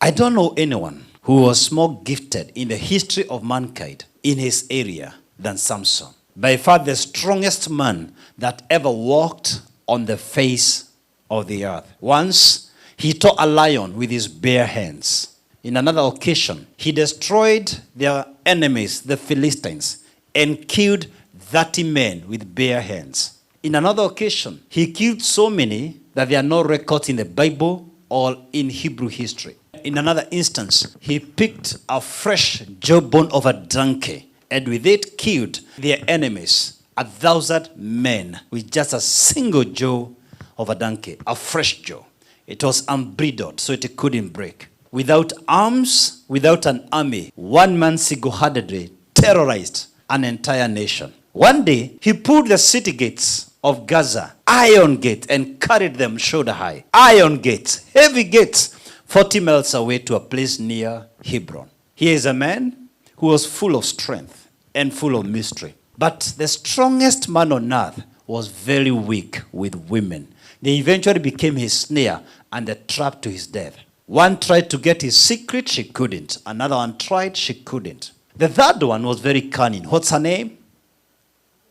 I don't know anyone who was more gifted in the history of mankind in his area than Samson. By far the strongest man that ever walked on the face of the earth. Once, he tore a lion with his bare hands. In another occasion, he destroyed their enemies, the Philistines, and killed 30 men with bare hands. In another occasion, he killed so many that there are no records in the Bible or in Hebrew history. In another instance, he picked a fresh jawbone of a donkey and with it killed their enemies, 1,000 men, with just a single jaw of a donkey, a fresh jaw. It was unbridled, so it couldn't break. Without arms, without an army, one man single-handedly terrorized an entire nation. One day, he pulled the city gates of Gaza, iron gates, and carried them shoulder high. Iron gates, heavy gates, 40 miles away to a place near Hebron. Here is a man who was full of strength and full of mystery. But the strongest man on earth was very weak with women. They eventually became his snare and the trap to his death. One tried to get his secret, she couldn't. Another one tried, she couldn't. The third one was very cunning. What's her name?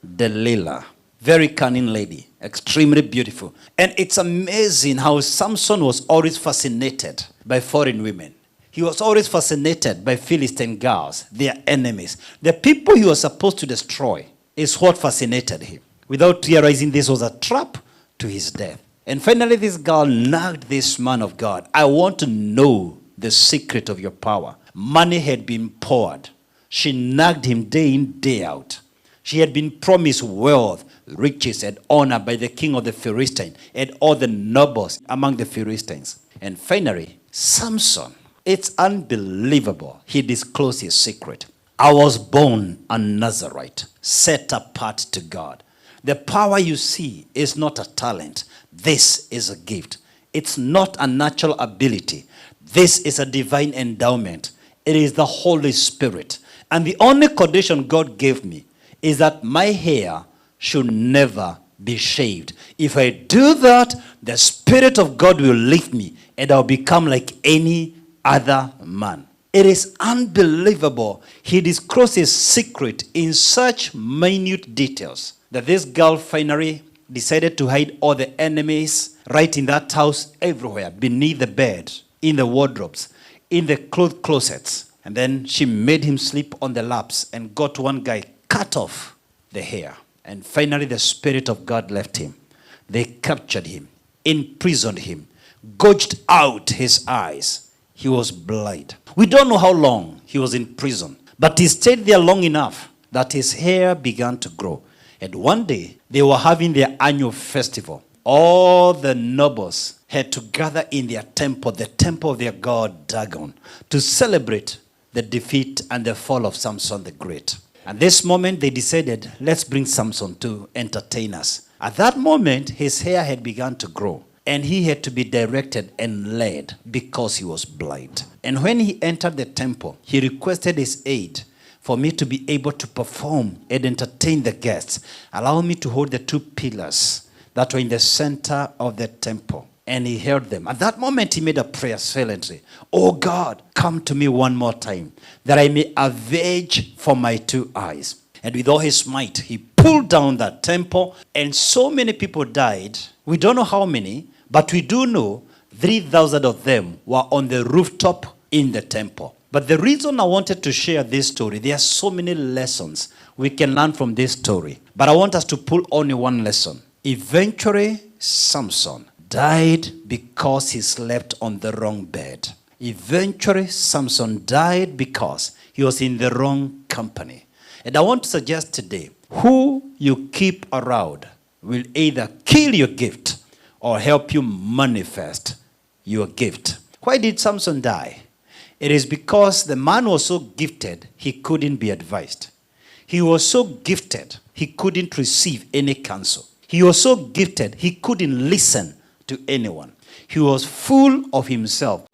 Delilah. Very cunning lady, extremely beautiful. And it's amazing how Samson was always fascinated by foreign women. He was always fascinated by Philistine girls, their enemies. The people he was supposed to destroy is what fascinated him. Without realizing this was a trap to his death. And finally this girl nagged this man of God. I want to know the secret of your power. Money had been poured. She nagged him day in, day out. She had been promised wealth, riches, and honor by the king of the Philistines and all the nobles among the Philistines. And finally, Samson, it's unbelievable. He disclosed his secret. I was born a Nazarite, set apart to God. The power you see is not a talent. This is a gift. It's not a natural ability. This is a divine endowment. It is the Holy Spirit. And the only condition God gave me is that my hair should never be shaved. If I do that, the Spirit of God will lift me and I'll become like any other man. It is unbelievable. He disclosed his secret in such minute details that this girl finally decided to hide all the enemies right in that house, everywhere, beneath the bed, in the wardrobes, in the clothes closets. And then she made him sleep on the laps and got one guy, cut off the hair. And finally the Spirit of God left him. They captured him, imprisoned him, gouged out his eyes. He was blind. We don't know how long he was in prison, but he stayed there long enough that his hair began to grow. And one day, they were having their annual festival. All the nobles had to gather in their temple, the temple of their god Dagon, to celebrate the defeat and the fall of Samson the Great. At this moment, they decided, let's bring Samson to entertain us. At that moment, his hair had begun to grow, and he had to be directed and led because he was blind. And when he entered the temple, he requested his aid for me to be able to perform and entertain the guests. Allow me to hold the two pillars that were in the center of the temple. And he held them. At that moment, he made a prayer silently. Oh God, come to me one more time, that I may avenge for my two eyes. And with all his might, he pulled down that temple, and so many people died. We don't know how many, but we do know 3,000 of them were on the rooftop in the temple. But the reason I wanted to share this story, there are so many lessons we can learn from this story. But I want us to pull only one lesson. Eventually, Samson died because he slept on the wrong bed. Eventually, Samson died because he was in the wrong company. And I want to suggest today, who you keep around will either kill your gift or help you manifest your gift. Why did Samson die? It is because the man was so gifted, he couldn't be advised. He was so gifted, he couldn't receive any counsel. He was so gifted, he couldn't listen to anyone. He was full of himself.